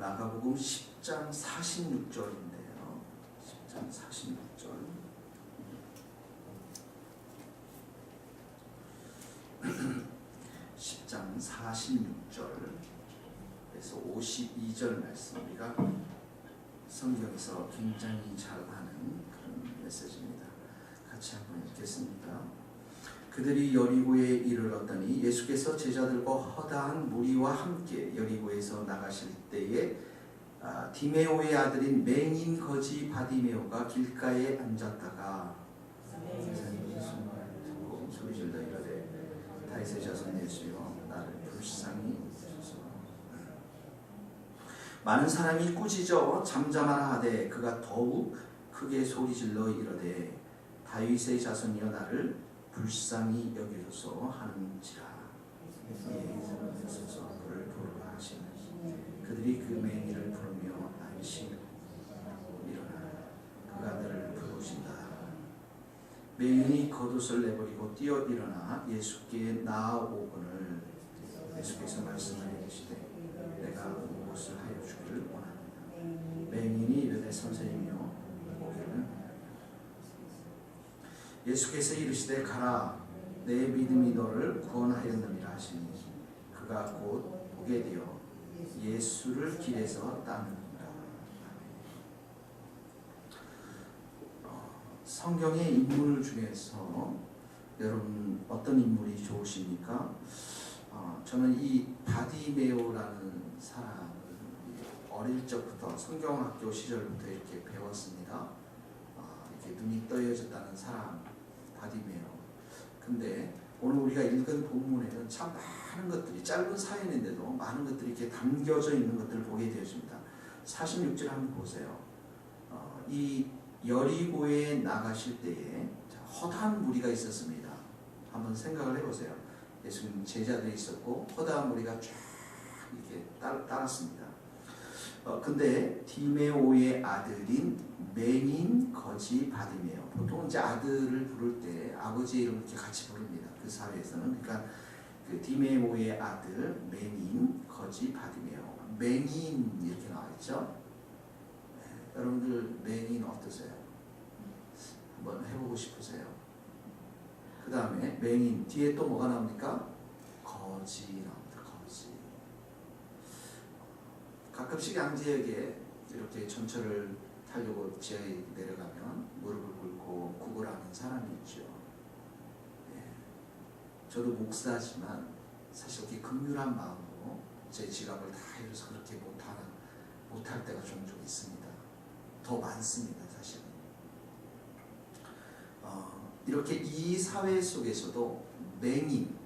마가복음 10장 46절인데요. 10장 46절. 10장 46절 그래서 52절 말씀 우리가 성경에서 굉장히 잘 아는 그런 메시지입니다. 같이 한번 읽겠습니다. 그들이 여리고에 이르렀더니 예수께서 제자들과 허다한 무리와 함께 여리고에서 나가실 때에 디메오의 아들인 맹인 거지 바디메오가 길가에 앉았다가 소리질러 이르되 다윗의 자손 예수여 나를 불쌍히 여기소서. 많은 사람이 꾸짖어 잠잠하라 하되 그가 더욱 크게 소리질러 이르되 다윗의 자손이여 나를 불쌍히 여기소서 하는지라. 예수께서 그를 부르라 하시니 그들이 그 맹인을 부르며 안심하고 일어나 그가 그를 부르신다. 맹인이 겉옷을 내버리고 뛰어 일어나 예수께 나아오거늘 예수께서 말씀하여 계시되 내가 무엇을 하여 주기를 원하느냐. 맹인이 이르되 선생님이여 보기를. 예수께서 이르시되 가라 내 믿음이 너를 구원하였느니라 하시니 그가 곧 보게 되어 예수를 길에서 따르니라. 성경의 인물 중에서 여러분 어떤 인물이 좋으십니까? 저는 이 바디메오라는 사람을 어릴 적부터 성경학교 시절부터 이렇게 배웠습니다. 이렇게 눈이 떠여졌다는 사람 바디메오. 근데 오늘 우리가 읽은 본문에는 참 많은 것들이 짧은 사연인데도 많은 것들이 이렇게 담겨져 있는 것들을 보게 되었습니다. 46절 한번 보세요. 이 여리고에 나가실 때에 허다한 무리가 있었습니다. 한번 생각을 해보세요. 예수님 제자들이 있었고 허다한 무리가 쫙 이렇게 따랐습니다. 근데 디메오의 아들인 맹인 거지 바디메오. 보통 이제 아들을 부를 때 아버지의 이름을 이렇게 같이 부릅니다. 그 사회에서는. 그러니까 그 디메오의 아들 맹인 거지 바디메오. 맹인 이렇게 나와 있죠. 네, 여러분들 맹인 어떠세요? 한번 해보고 싶으세요? 그 다음에 맹인 뒤에 또 뭐가 나옵니까? 거지 나옵니다. 거지. 가끔씩 양지역에 이렇게 전철을 타려고 지하에 내려가면 무릎을 꿇고 구걸하는 사람이 있죠. 예. 저도 목사지만 사실 이렇게 긍휼한 마음으로 제 지갑을 다 잃어서 그렇게 못할 때가 종종 있습니다. 더 많습니다, 사실은. 이렇게 이 사회 속에서도 맹인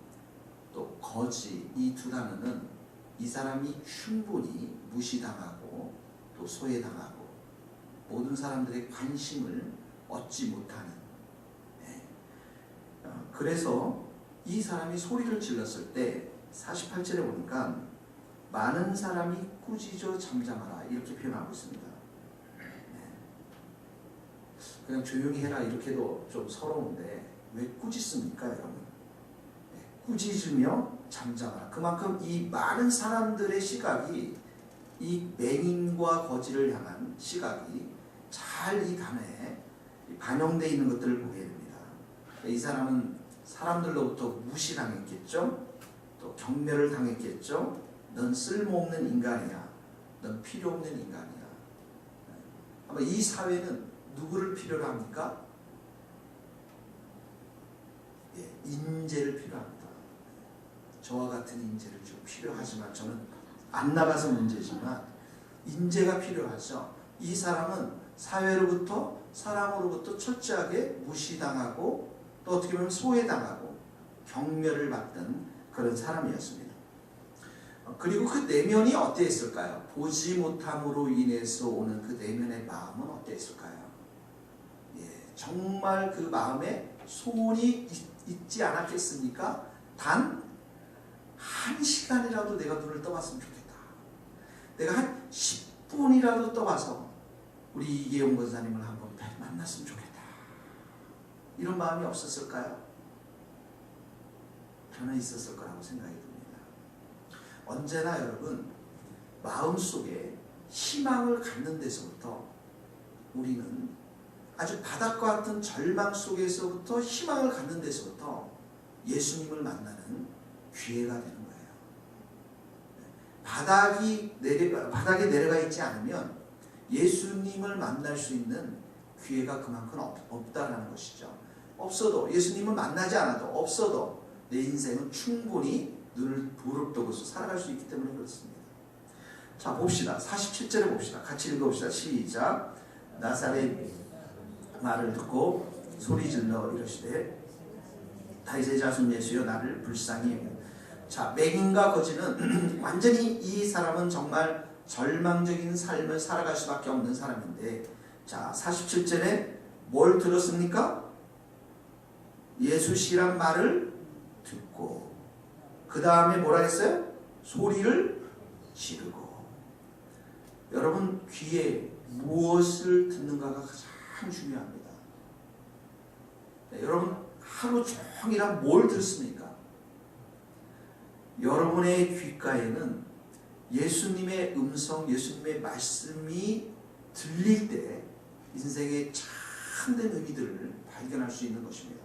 또 거지 이 두 단어는 이 사람이 충분히 무시당하고 또 소외당하고 모든 사람들의 관심을 얻지 못하는. 그래서 이 사람이 소리를 질렀을 때 48절에 보니까 많은 사람이 꾸짖어 잠잠하라 이렇게 표현하고 있습니다. 그냥 조용히 해라 이렇게도 좀 서러운데 왜 꾸짖습니까 여러분? 꾸짖으며 잠잠하라. 그만큼 이 많은 사람들의 시각이 이 맹인과 거지를 향한 시각이 잘 이 단어에 반영되어 있는 것들을 보게 됩니다. 이 사람은 사람들로부터 무시당했겠죠. 또 경멸을 당했겠죠. 넌 쓸모없는 인간이야. 넌 필요없는 인간이야. 아마 이 사회는 누구를 필요로 합니까? 인재를 필요합니다. 저와 같은 인재를 좀 필요하지만 저는 안 나가서 문제지만 인재가 필요하죠. 이 사람은 사회로부터 사람으로부터 철저하게 무시당하고 또 어떻게 보면 소외당하고 경멸을 받던 그런 사람이었습니다. 그리고 그 내면이 어땠을까요? 보지 못함으로 인해서 오는 그 내면의 마음은 어땠을까요? 정말 그 마음에 소원이 있지 않았겠습니까? 단 한 시간이라도 내가 눈을 떠봤으면 좋겠다. 내가 한 10분이라도 떠봐서 우리 이계용 권사님을 한번 만났으면 좋겠다. 이런 마음이 없었을까요? 저는 있었을 거라고 생각이 듭니다. 언제나 여러분 마음속에 희망을 갖는 데서부터 우리는 아주 바닥과 같은 절망 속에서부터 희망을 갖는 데서부터 예수님을 만나는 기회가 되는 거예요. 바닥에 내려가 있지 않으면 예수님을 만날 수 있는 기회가 그만큼 없다라는 것이죠. 없어도 예수님을 만나지 않아도 없어도 내 인생은 충분히 눈을 부릅뜨고서 살아갈 수 있기 때문에 그렇습니다. 자 봅시다. 47절에 봅시다. 같이 읽어봅시다. 시작. 나사렛 말을 듣고 소리질러 이르시되 다윗의 자손 예수여 나를 불쌍히 여기라. 자 맹인과 거지는 완전히 이 사람은 정말 절망적인 삶을 살아갈 수밖에 없는 사람인데 자 47절에 뭘 들었습니까? 예수시란 말을 듣고 그 다음에 뭐라 했어요? 소리를 지르고. 여러분 귀에 무엇을 듣는가가 가장 중요합니다. 네, 여러분 하루 종일 뭘 듣습니까? 여러분의 귓가에는 예수님의 음성, 예수님의 말씀이 들릴 때 인생의 참된 의미들을 발견할 수 있는 것입니다.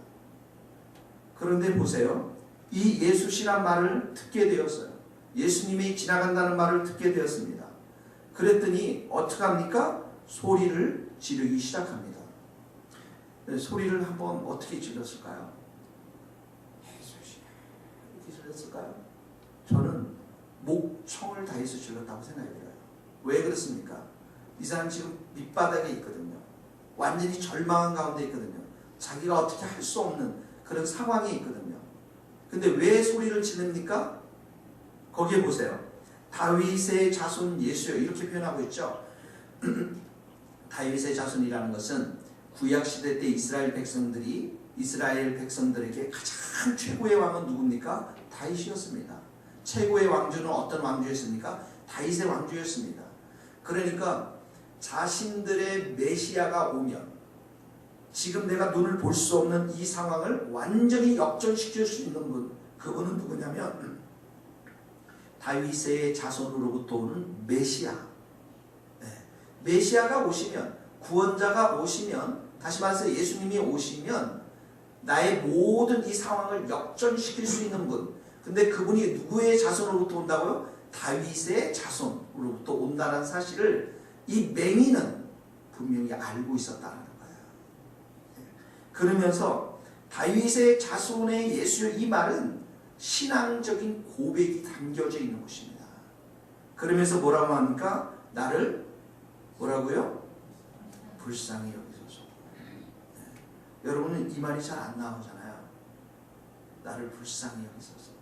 그런데 보세요. 이 예수시란 말을 듣게 되었어요. 예수님이 지나간다는 말을 듣게 되었습니다. 그랬더니 어떻게 합니까? 소리를 지르기 시작합니다. 소리를 한번 어떻게 질렀을까요? 이렇게 질렀을까요? 저는 목청을 다해서 질렀다고 생각이 들어요. 왜 그렇습니까? 이 사람 지금 밑바닥에 있거든요. 완전히 절망한 가운데 있거든요. 자기가 어떻게 할 수 없는 그런 상황에 있거든요. 근데 왜 소리를 지릅니까? 거기에 보세요. 다윗의 자손 예수여 이렇게 표현하고 있죠. 다윗의 자손이라는 것은 구약시대 때 이스라엘 백성들에게 가장 최고의 왕은 누굽니까? 다윗이었습니다. 최고의 왕조는 어떤 왕조였습니까? 다윗의 왕조였습니다. 그러니까 자신들의 메시아가 오면 지금 내가 눈을 볼 수 없는 이 상황을 완전히 역전시킬 수 있는 분, 그분은 누구냐면 다윗의 자손으로부터 오는 메시아. 네. 메시아가 오시면, 구원자가 오시면, 다시 말해서 예수님이 오시면 나의 모든 이 상황을 역전시킬 수 있는 분. 근데 그분이 누구의 자손으로부터 온다고요? 다윗의 자손으로부터 온다는 사실을 이 맹인은 분명히 알고 있었다는 거예요. 그러면서 다윗의 자손의 예수 이 말은 신앙적인 고백이 담겨져 있는 것입니다. 그러면서 뭐라고 합니까? 나를 뭐라고요? 불쌍히 여기소서. 네. 여러분은 이 말이 잘 안 나오잖아요. 나를 불쌍히 여기소서.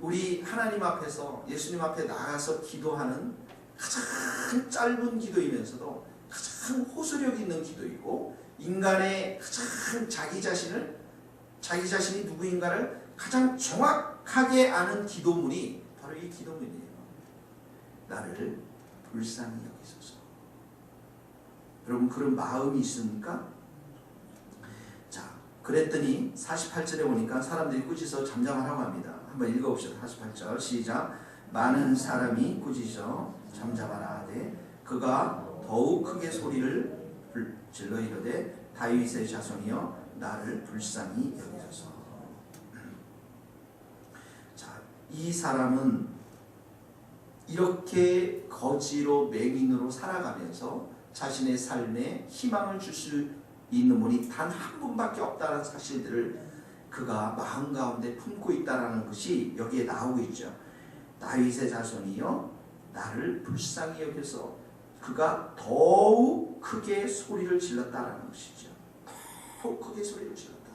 우리 하나님 앞에서 예수님 앞에 나가서 기도하는 가장 짧은 기도이면서도 가장 호소력 있는 기도이고 인간의 가장 자기 자신이 누구인가를 가장 정확하게 아는 기도문이 바로 이 기도문이에요. 나를 불쌍히 여기소서. 여러분 그런 마음이 있습니까? 자, 그랬더니 48절에 보니까 사람들이 꾸짖어 잠잠하라고 합니다. 한번 읽어봅시다. 48절 시작. 많은 사람이 꾸짖어 잠잠하라 하되 그가 더욱 크게 소리를 질러 이르되 다윗의 자손이여 나를 불쌍히 여기소서. 자, 이 사람은 이렇게 거지로 맹인으로 살아가면서 자신의 삶에 희망을 줄 수 있는 분이 단 한 분밖에 없다는 사실들을 그가 마음 가운데 품고 있다는 것이 여기에 나오고 있죠. 다윗의 자손이여 나를 불쌍히 여겨서 그가 더욱 크게 소리를 질렀다라는 것이죠. 더욱 크게 소리를 질렀다.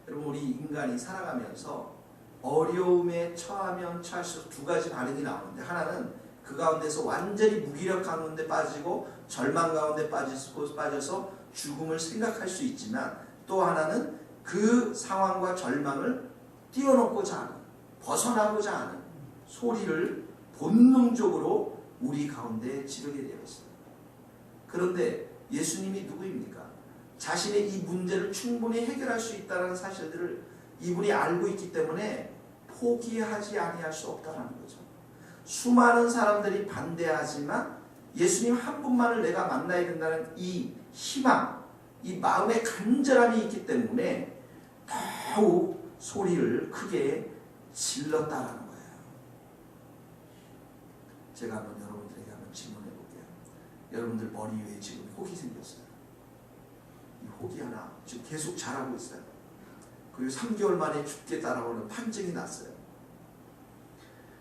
여러분 우리 인간이 살아가면서 어려움에 처하면 처할수록 두 가지 반응이 나오는데 하나는 그 가운데서 완전히 무기력한 가운데 빠지고 절망 가운데 빠져서 죽음을 생각할 수 있지만 또 하나는 그 상황과 절망을 뛰어넘고자 하는 벗어나고자 하는 소리를 본능적으로 우리 가운데 지르게 되어 있습니다. 그런데 예수님이 누구입니까? 자신의 이 문제를 충분히 해결할 수 있다는 사실들을 이분이 알고 있기 때문에 포기하지 아니할 수 없다는 거죠. 수많은 사람들이 반대하지만 예수님 한 분만을 내가 만나야 된다는 이 희망, 이 마음의 간절함이 있기 때문에 더욱 소리를 크게 질렀다라는 거예요. 제가 한번 여러분들에게 한번 질문해 볼게요. 여러분들 머리 위에 지금 혹이 생겼어요. 이 혹이 하나 지금 계속 자라고 있어요. 그리고 3개월 만에 죽겠다라고는 판정이 났어요.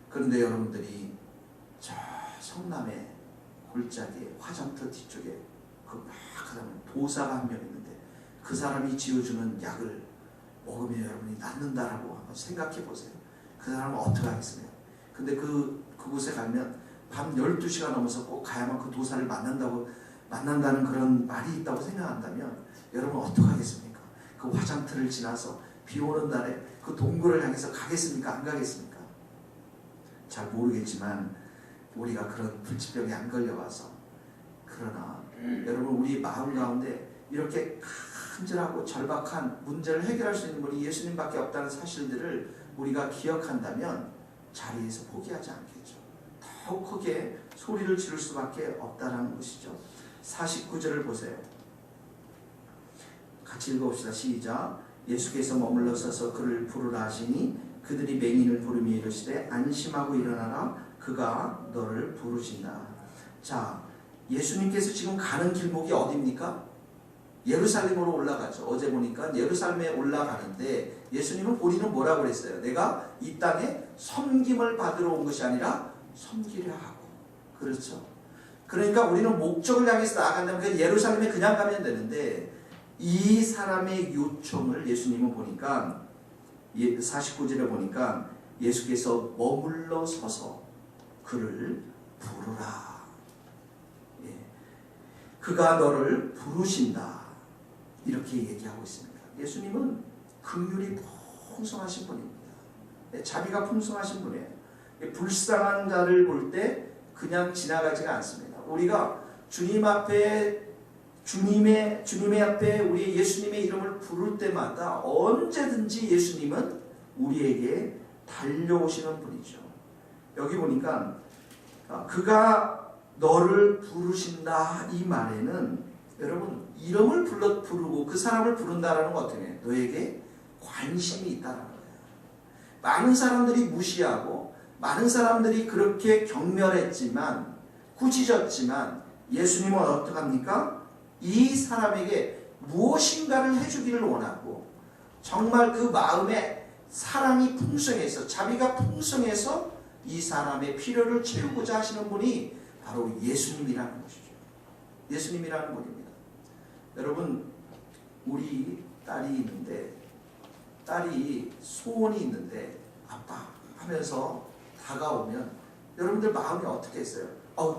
그런데 여러분들이 저 성남의 골짜기에 화장터 뒤쪽에 그 막하다는 도사가 한 명 있는데 그 사람이 지어주는 약을 먹으면 여러분이 낫는다라고 한번 생각해 보세요. 그 사람은 어떻게 하겠습니까? 근데 그곳에 가면 밤 12시가 넘어서 꼭 가야만 그 도사를 만난다는 그런 말이 있다고 생각한다면 여러분 어떻게 하겠습니까? 그 화장터를 지나서 비 오는 날에 그 동굴을 향해서 가겠습니까? 안 가겠습니까? 잘 모르겠지만 우리가 그런 불치병에 안 걸려와서 그러나 여러분 우리 마음 가운데 이렇게 간절하고 절박한 문제를 해결할 수 있는 분이 예수님밖에 없다는 사실들을 우리가 기억한다면 자리에서 포기하지 않겠죠. 더욱 크게 소리를 지를 수밖에 없다는 것이죠. 49절을 보세요. 같이 읽어봅시다. 시작. 예수께서 머물러 서서 그를 부르라 하시니 그들이 맹인을 부르며 이르시되 안심하고 일어나라 그가 너를 부르신다. 자, 예수님께서 지금 가는 길목이 어디입니까? 예루살렘으로 올라가죠. 어제 보니까 예루살렘에 올라가는데 예수님은 우리는 뭐라고 그랬어요? 내가 이 땅에 섬김을 받으러 온 것이 아니라 섬기려 하고. 그렇죠? 그러니까 우리는 목적을 향해서 나아간다면 그 예루살렘에 그냥 가면 되는데 이 사람의 요청을 예수님은 보니까 49절에 보니까 예수께서 머물러 서서 그를 부르라. 예. 그가 너를 부르신다. 이렇게 얘기하고 있습니다. 예수님은 긍휼이 풍성하신 분입니다. 자비가 풍성하신 분이에요. 불쌍한 자를 볼 때 그냥 지나가지가 않습니다. 우리가 주님 앞에 우리 예수님의 이름을 부를 때마다 언제든지 예수님은 우리에게 달려오시는 분이죠. 여기 보니까 그가 너를 부르신다 이 말에는 여러분 이름을 부르고 그 사람을 부른다라는 건 어떻게 해요? 너에게 관심이 있다는 거예요. 많은 사람들이 무시하고 많은 사람들이 그렇게 경멸했지만 꾸짖었지만 예수님은 어떡합니까? 이 사람에게 무엇인가를 해주기를 원하고 정말 그 마음에 사랑이 풍성해서 자비가 풍성해서 이 사람의 필요를 채우고자 하시는 분이 바로 예수님이라는 것이죠. 예수님이라는 분입니다. 여러분 우리 딸이 있는데 딸이 소원이 있는데 아빠 하면서 다가오면 여러분들 마음이 어떻게 했어요?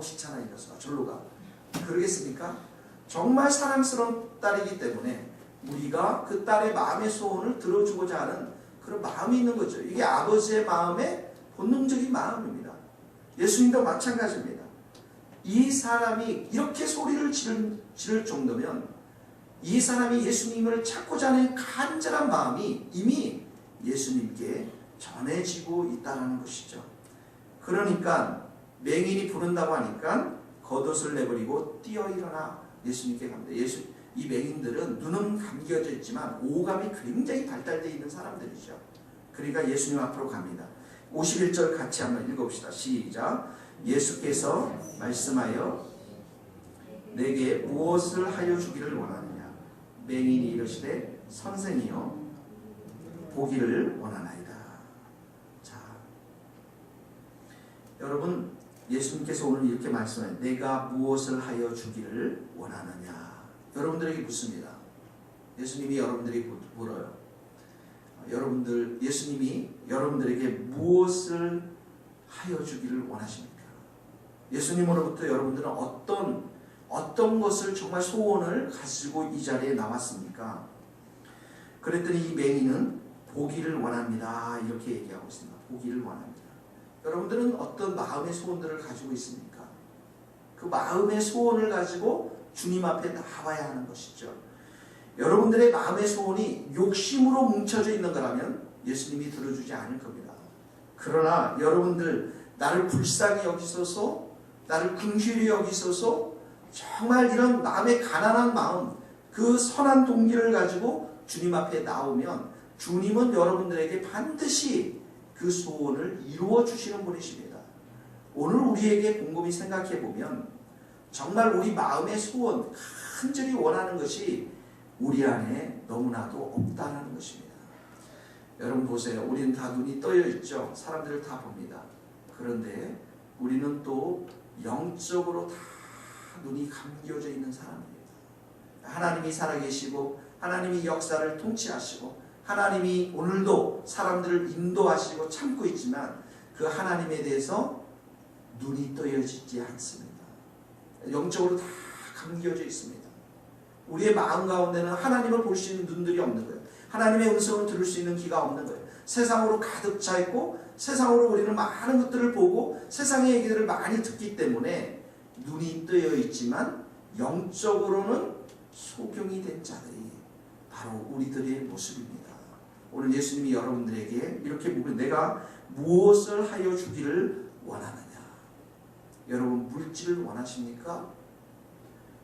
귀찮아 이 녀석아 절로 가. 그러겠습니까? 정말 사랑스러운 딸이기 때문에 우리가 그 딸의 마음의 소원을 들어주고자 하는 그런 마음이 있는 거죠. 이게 아버지의 마음의 본능적인 마음입니다. 예수님도 마찬가지입니다. 이 사람이 이렇게 소리를 지를 정도면 이 사람이 예수님을 찾고자 하는 간절한 마음이 이미 예수님께 전해지고 있다는 것이죠. 그러니까 맹인이 부른다고 하니까 겉옷을 내버리고 뛰어 일어나 예수님께 갑니다. 이 맹인들은 눈은 감겨져 있지만 오감이 굉장히 발달되어 있는 사람들이죠. 그러니까 예수님 앞으로 갑니다. 51절 같이 한번 읽어봅시다. 시작. 예수께서 말씀하여 내게 무엇을 하여 주기를 원하느냐. 맹인이 이르시되 선생이여 보기를 원하나이다. 자, 여러분 예수님께서 오늘 이렇게 말씀해요. 내가 무엇을 하여 주기를 원하느냐. 여러분들에게 묻습니다. 예수님이 여러분들에게 물어요. 예수님이 여러분들에게 무엇을 하여 주기를 원하십니까? 예수님으로부터 여러분들은 어떤 것을 정말 소원을 가지고 이 자리에 나왔습니까? 그랬더니 이 맹인은 보기를 원합니다. 이렇게 얘기하고 있습니다. 보기를 원합니다. 여러분들은 어떤 마음의 소원들을 가지고 있습니까? 그 마음의 소원을 가지고 주님 앞에 나와야 하는 것이죠. 여러분들의 마음의 소원이 욕심으로 뭉쳐져 있는 거라면 예수님이 들어주지 않을 겁니다. 그러나 여러분들 나를 불쌍히 여기소서, 나를 긍휼히 여기소서, 정말 이런 마음의 가난한 마음, 그 선한 동기를 가지고 주님 앞에 나오면 주님은 여러분들에게 반드시 그 소원을 이루어 주시는 분이십니다. 오늘 우리에게 곰곰이 생각해 보면 정말 우리 마음의 소원, 간절히 원하는 것이 우리 안에 너무나도 없다는 것입니다. 여러분 보세요. 우리는 다 눈이 떠여 있죠. 사람들을 다 봅니다. 그런데 우리는 또 영적으로 다 눈이 감겨져 있는 사람입니다. 하나님이 살아계시고 하나님이 역사를 통치하시고 하나님이 오늘도 사람들을 인도하시고 참고 있지만 그 하나님에 대해서 눈이 떠여지지 않습니다. 영적으로 다 감겨져 있습니다. 우리의 마음 가운데는 하나님을 볼 수 있는 눈들이 없는 거예요. 하나님의 음성을 들을 수 있는 귀가 없는 거예요. 세상으로 가득 차 있고 세상으로 우리는 많은 것들을 보고 세상의 얘기들을 많이 듣기 때문에 눈이 뜨여 있지만 영적으로는 소경이 된 자들이 바로 우리들의 모습입니다. 오늘 예수님이 여러분들에게 이렇게 묻고 내가 무엇을 하여 주기를 원하느냐? 여러분 물질을 원하십니까?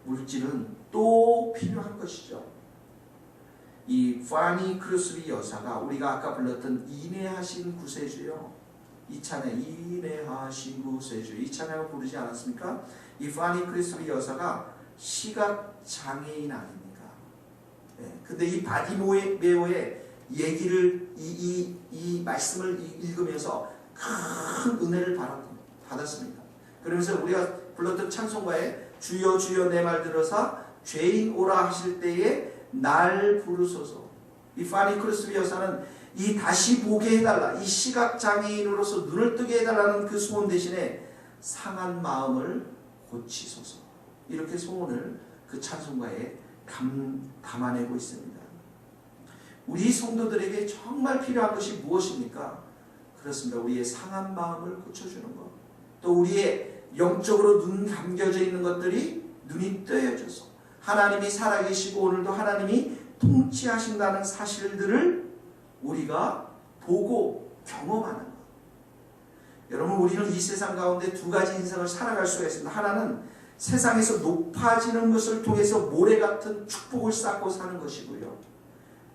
물질은 또 필요한 것이죠. 이 파니 크루스비 여사가 우리가 아까 불렀던 인내하신 구세주요. 이 찬양 인내하신 구세주 이 찬양을 부르지 않았습니까? 이 파니 크루스비 여사가 시각 장애인 아닙니까? 네. 근데 이 바디메오의 얘기를 이 말씀을 읽으면서 큰 은혜를 받았습니다. 그러면서 우리가 불렀던 찬송가에 주여 주여 내 말 들어서 죄인 오라 하실 때에 날 부르소서. 이 파니 크루스비 여사는 이 다시 보게 해달라, 이 시각장애인으로서 눈을 뜨게 해달라는 그 소원 대신에 상한 마음을 고치소서, 이렇게 소원을 그 찬송가에 담아내고 있습니다. 우리 성도들에게 정말 필요한 것이 무엇입니까? 그렇습니다. 우리의 상한 마음을 고쳐주는 것, 또 우리의 영적으로 눈 감겨져 있는 것들이 눈이 뜨여져서 하나님이 살아계시고 오늘도 하나님이 통치하신다는 사실들을 우리가 보고 경험하는 것. 여러분 우리는 이 세상 가운데 두 가지 인생을 살아갈 수가 있습니다. 하나는 세상에서 높아지는 것을 통해서 모래 같은 축복을 쌓고 사는 것이고요.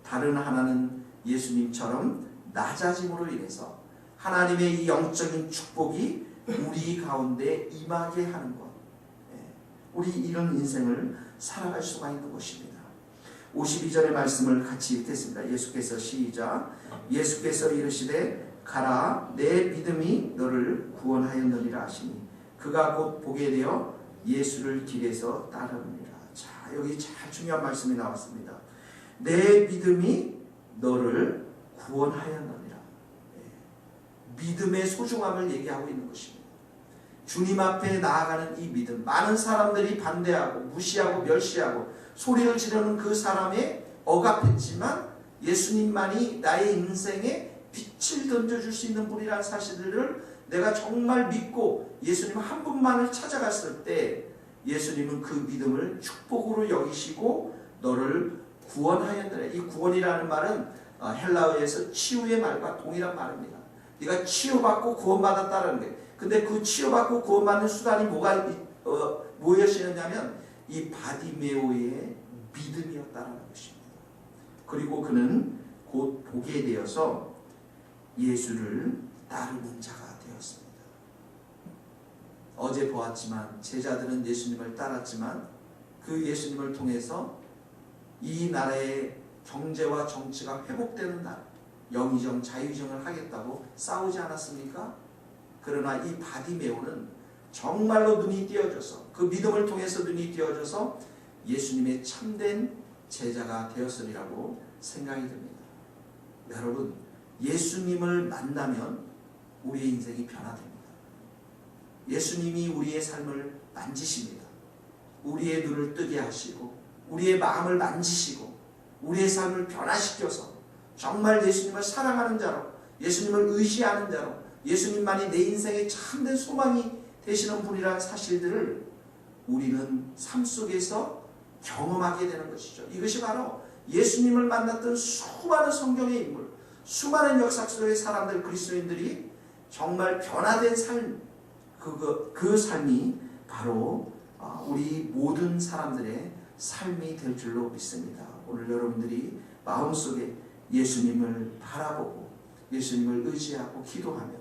다른 하나는 예수님처럼 낮아짐으로 인해서 하나님의 이 영적인 축복이 우리 가운데 임하게 하는 것. 우리 이런 인생을 살아갈 수가 있는 것입니다. 52절의 말씀을 같이 읽겠습니다. 예수께서 시작. 예수께서 이르시되 가라 내 믿음이 너를 구원하였느니라 하시니 그가 곧 보게 되어 예수를 길에서 따르느니라. 자, 여기 잘 중요한 말씀이 나왔습니다. 내 믿음이 너를 구원하였느니라. 믿음의 소중함을 얘기하고 있는 것입니다. 주님 앞에 나아가는 이 믿음, 많은 사람들이 반대하고 무시하고 멸시하고 소리를 지르는 그 사람에 억압했지만 예수님만이 나의 인생에 빛을 던져줄 수 있는 분이라는 사실을 내가 정말 믿고 예수님 한 분만을 찾아갔을 때 예수님은 그 믿음을 축복으로 여기시고 너를 구원하였느라. 이 구원이라는 말은 헬라어에서 치유의 말과 동일한 말입니다. 네가 치유받고 구원받았다는 게. 근데 그 치유받고 구원받는 수단이 뭐였냐면 이 바디메오의 믿음이었다는 것입니다. 그리고 그는 곧 보게 되어서 예수를 따르는 자가 되었습니다. 어제 보았지만 제자들은 예수님을 따랐지만 그 예수님을 통해서 이 나라의 경제와 정치가 회복되는 날, 영의정, 자유정을 하겠다고 싸우지 않았습니까? 그러나 이 바디메오는 정말로 눈이 띄어져서 그 믿음을 통해서 눈이 띄어져서 예수님의 참된 제자가 되었으리라고 생각이 듭니다. 여러분, 예수님을 만나면 우리의 인생이 변화됩니다. 예수님이 우리의 삶을 만지십니다. 우리의 눈을 뜨게 하시고 우리의 마음을 만지시고 우리의 삶을 변화시켜서 정말 예수님을 사랑하는 자로, 예수님을 의지하는 자로, 예수님만이 내 인생의 참된 소망이 되시는 분이라는 사실들을 우리는 삶 속에서 경험하게 되는 것이죠. 이것이 바로 예수님을 만났던 수많은 성경의 인물, 수많은 역사 속의 사람들, 그리스도인들이 정말 변화된 삶, 그 삶이 바로 우리 모든 사람들의 삶이 될 줄로 믿습니다. 오늘 여러분들이 마음속에 예수님을 바라보고 예수님을 의지하고 기도하면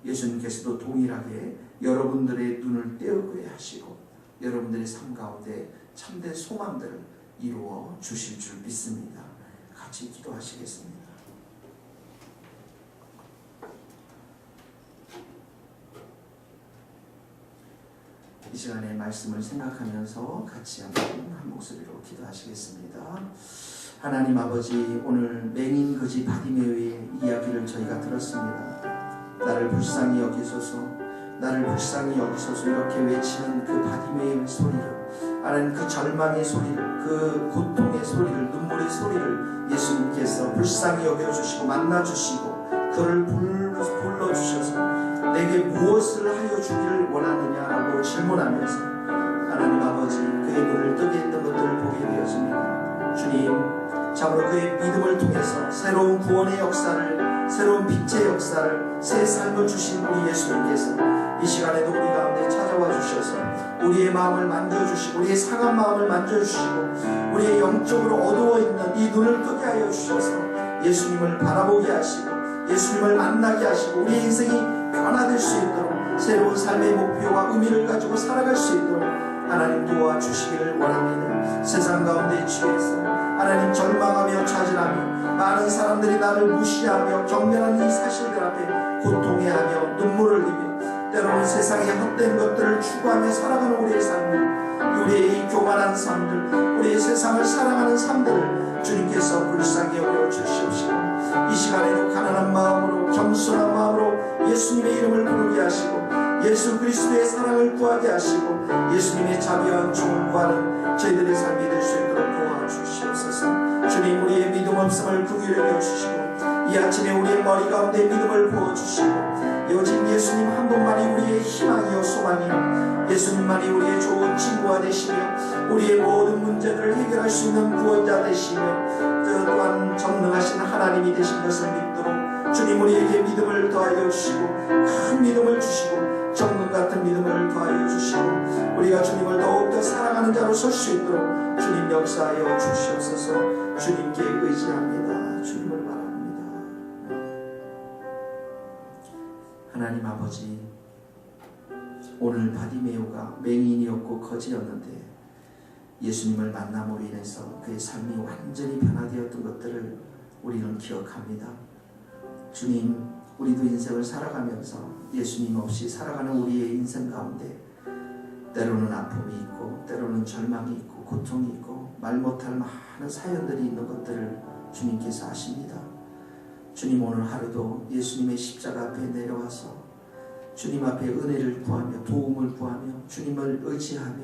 예수님께서도 동일하게 여러분들의 눈을 떼우게 하시고 여러분들의 삶 가운데 참된 소망들을 이루어 주실 줄 믿습니다. 같이 기도하시겠습니다. 이 시간에 말씀을 생각하면서 같이 한 목소리로 기도하시겠습니다. 하나님 아버지, 오늘 맹인 거지 바디메오의 이야기를 저희가 들었습니다. 나를 불쌍히 여기소서, 나를 불쌍히 여기소서 이렇게 외치는 그 바디메오의 소리를, 하나님 그 절망의 소리를, 그 고통의 소리를, 눈물의 소리를 예수님께서 불쌍히 여겨주시고 만나주시고 그를 불러주셔서 내게 무엇을 하여 주기를 원하느냐라고 질문하면서 하나님 아버지 그의 눈을 뜨게 했던 것들을 보게 되었습니다. 주님, 참으로 그의 믿음을 통해서 새로운 구원의 역사를, 새로운 빛의 역사를, 새 삶을 주신 우리 예수님께서 이 시간에도 우리 가운데 찾아와 주셔서 우리의 마음을 만져주시고 우리의 상한 마음을 만져주시고 우리의 영적으로 어두워 있는 이 눈을 뜨게 하여 주셔서 예수님을 바라보게 하시고 예수님을 만나게 하시고 우리의 인생이 변화될 수 있도록 새로운 삶의 목표와 의미를 가지고 살아갈 수 있도록 하나님 도와주시기를 원합니다. 세상 가운데 취해서 하나님 절망하며 좌절하며 많은 사람들이 나를 무시하며 경멸하는 이 사실들 앞에 고통해하며 눈물을 흘리며 때로는 세상의 헛된 것들을 추구하며 살아가는 우리의 삶들, 우리의 이 교만한 삶들, 우리의 세상을 사랑하는 삶들을 주님께서 불쌍히 여겨 주시옵시고 이 시간에도 가난한 마음으로 겸손한 마음으로 예수님의 이름을 부르게 하시고 예수 그리스도의 사랑을 구하게 하시고 예수님의 자비와 은총을 구하는 저희들의 삶이 될 수 있도록 도와주시옵소서. 주님, 우리의 믿음 없음을 긍휼히 여겨주시고 이 아침에 우리의 머리 가운데 믿음을 부어주시고 오직 예수님 한 분만이 우리의 희망이요 소망이요 예수님만이 우리의 좋은 친구가 되시며 우리의 모든 문제들을 해결할 수 있는 구원자 되시며 또한 전능하신 하나님이 되신 것을 믿도록 주님 우리에게 믿음을 더하여 주시고 큰 믿음을 주시고 정금 같은 믿음을 더하여 주시고 우리가 주님을 더욱더 사랑하는 자로 설 수 있도록 주님 역사하여 주시옵소서. 주님께 의지합니다. 주님을 바랍니다. 하나님 아버지, 오늘 바디메오가 맹인이었고 거지였는데 예수님을 만남으로 인해서 그의 삶이 완전히 변화되었던 것들을 우리는 기억합니다. 주님, 우리도 인생을 살아가면서 예수님 없이 살아가는 우리의 인생 가운데 때로는 아픔이 있고 때로는 절망이 있고 고통이 있고 말 못할 많은 사연들이 있는 것들을 주님께서 아십니다. 주님, 오늘 하루도 예수님의 십자가 앞에 내려와서 주님 앞에 은혜를 구하며 도움을 구하며 주님을 의지하며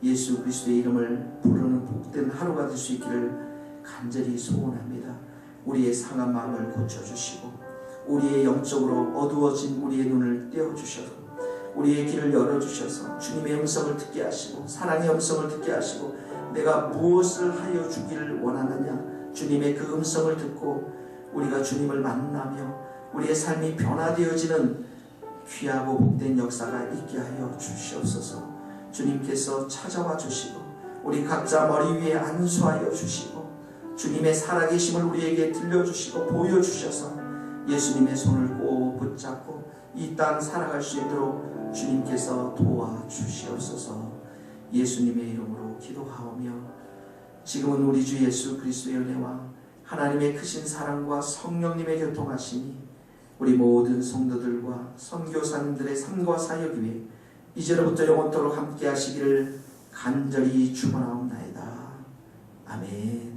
예수 그리스도의 이름을 부르는 복된 하루가 될 수 있기를 간절히 소원합니다. 우리의 상한 마음을 고쳐주시고 우리의 영적으로 어두워진 우리의 눈을 떼어주셔서 우리의 길을 열어주셔서 주님의 음성을 듣게 하시고 사랑의 음성을 듣게 하시고 내가 무엇을 하여 주기를 원하느냐 주님의 그 음성을 듣고 우리가 주님을 만나며 우리의 삶이 변화되어지는 귀하고 복된 역사가 있게 하여 주시옵소서. 주님께서 찾아와 주시고 우리 각자 머리 위에 안수하여 주시고 주님의 살아계심을 우리에게 들려주시고 보여주셔서 예수님의 손을 꼭 붙잡고 이 땅 살아갈 수 있도록 주님께서 도와주시옵소서. 예수님의 이름으로 기도하오며 지금은 우리 주 예수 그리스도의 은혜와 하나님의 크신 사랑과 성령님의 교통하심이 우리 모든 성도들과 선교사님들의 삶과 사역 위에 이제로부터 영원토록 함께 하시기를 간절히 축원하옵나이다. 아멘.